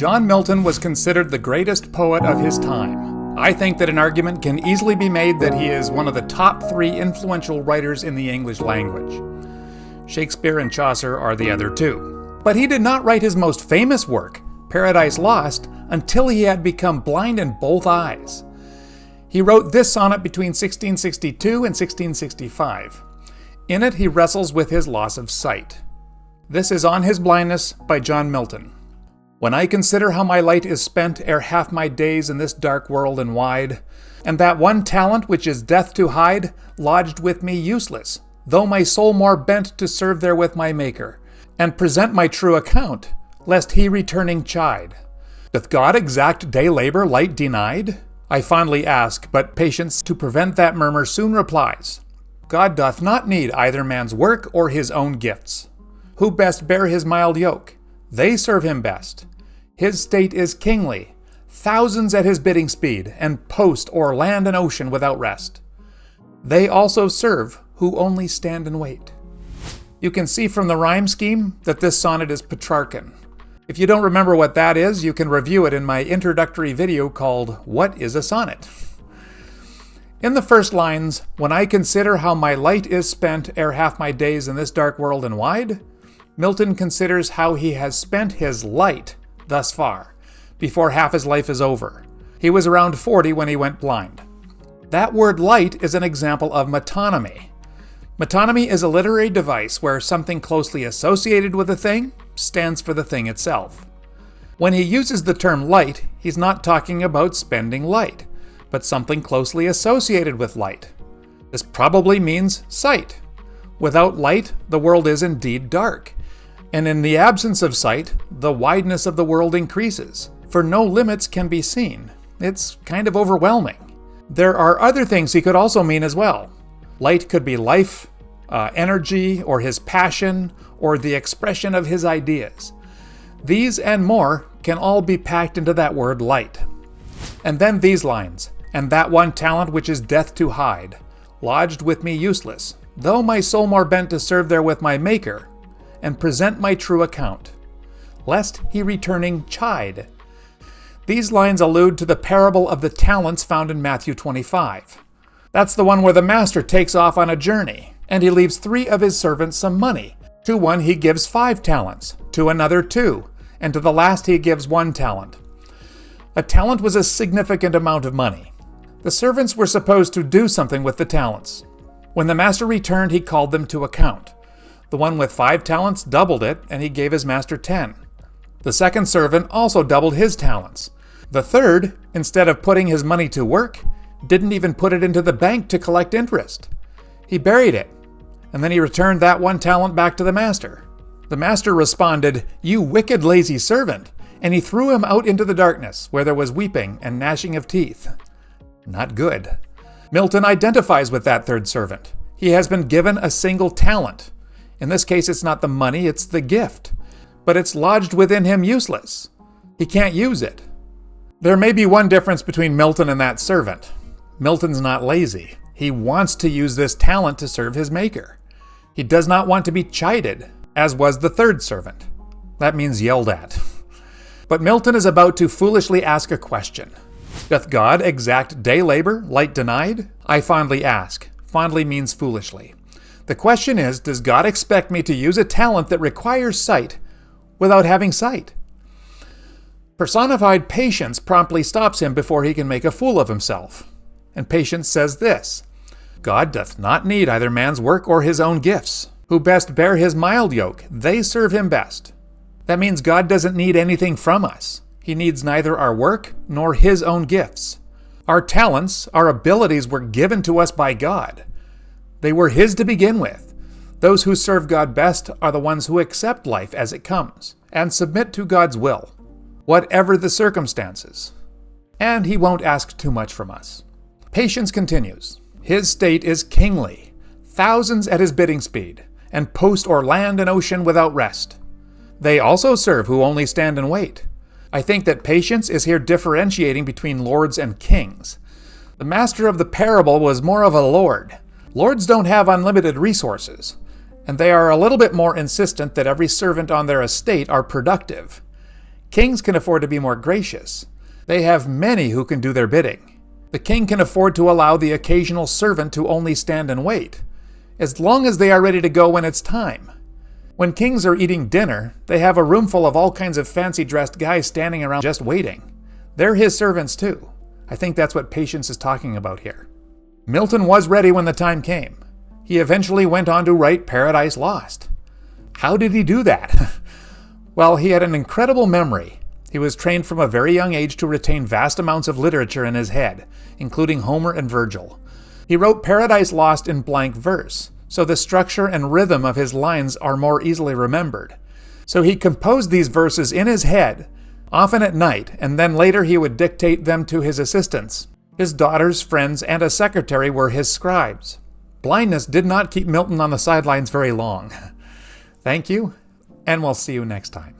John Milton was considered the greatest poet of his time. I think that an argument can easily be made that he is one of the top 3 influential writers in the English language. Shakespeare and Chaucer are the other 2. But he did not write his most famous work, Paradise Lost, until he had become blind in both eyes. He wrote this sonnet between 1662 and 1665. In it, he wrestles with his loss of sight. This is On His Blindness by John Milton. When I consider how my light is spent ere half my days in this dark world and wide, and that one talent which is death to hide, lodged with me useless, though my soul more bent to serve therewith my Maker, and present my true account, lest he returning chide. Doth God exact day labor light denied? I fondly ask, but patience to prevent that murmur soon replies. God doth not need either man's work or his own gifts. Who best bear his mild yoke? They serve him best. His state is kingly, thousands at his bidding speed, and post o'er land and ocean without rest. They also serve who only stand and wait. You can see from the rhyme scheme that this sonnet is Petrarchan. If you don't remember what that is, you can review it in my introductory video called What is a Sonnet? In the first lines, when I consider how my light is spent ere half my days in this dark world and wide, Milton considers how he has spent his light thus far, before half his life is over. He was around 40 when he went blind. That word light is an example of metonymy. Metonymy is a literary device where something closely associated with a thing stands for the thing itself. When he uses the term light, he's not talking about spending light, but something closely associated with light. This probably means sight. Without light, the world is indeed dark. And in the absence of sight, the wideness of the world increases, for no limits can be seen. It's kind of overwhelming. There are other things he could also mean as well. Light could be life, energy, or his passion, or the expression of his ideas. These and more can all be packed into that word light. And then these lines, and that one talent which is death to hide, lodged with me useless, though my soul more bent to serve therewith my Maker, and present my true account, lest he returning chide. These lines allude to the parable of the talents found in Matthew 25. That's the one where the master takes off on a journey, and he leaves 3 of his servants some money. To one he gives 5 talents, to another 2, and to the last he gives 1 talent. A talent was a significant amount of money. The servants were supposed to do something with the talents. When the master returned, he called them to account. The one with 5 talents doubled it, and he gave his master 10. The second servant also doubled his talents. The third, instead of putting his money to work, didn't even put it into the bank to collect interest. He buried it, and then he returned that 1 talent back to the master. The master responded, "You wicked, lazy servant," and he threw him out into the darkness, where there was weeping and gnashing of teeth. Not good. Milton identifies with that third servant. He has been given a single talent. In this case, it's not the money, it's the gift. But it's lodged within him useless. He can't use it. There may be one difference between Milton and that servant. Milton's not lazy. He wants to use this talent to serve his Maker. He does not want to be chided, as was the third servant. That means yelled at. But Milton is about to foolishly ask a question. Doth God exact day labor, light denied? I fondly ask. Fondly means foolishly. The question is, does God expect me to use a talent that requires sight without having sight? Personified patience promptly stops him before he can make a fool of himself. And patience says this, God doth not need either man's work or his own gifts. Who best bear his mild yoke, they serve him best. That means God doesn't need anything from us. He needs neither our work nor his own gifts. Our talents, our abilities were given to us by God. They were his to begin with. Those who serve God best are the ones who accept life as it comes and submit to God's will, whatever the circumstances. And he won't ask too much from us. Patience continues. His state is kingly, thousands at his bidding speed, and post o'er land and ocean without rest. They also serve who only stand and wait. I think that patience is here differentiating between lords and kings. The master of the parable was more of a lord. Lords don't have unlimited resources, and they are a little bit more insistent that every servant on their estate are productive. Kings can afford to be more gracious. They have many who can do their bidding. The king can afford to allow the occasional servant to only stand and wait, as long as they are ready to go when it's time. When kings are eating dinner, they have a room full of all kinds of fancy-dressed guys standing around just waiting. They're his servants too. I think that's what Patience is talking about here. Milton was ready when the time came. He eventually went on to write Paradise Lost. How did he do that? Well, he had an incredible memory. He was trained from a very young age to retain vast amounts of literature in his head, including Homer and Virgil. He wrote Paradise Lost in blank verse, so the structure and rhythm of his lines are more easily remembered. So he composed these verses in his head, often at night, and then later he would dictate them to his assistants. His daughters, friends, and a secretary were his scribes. Blindness did not keep Milton on the sidelines very long. Thank you, and we'll see you next time.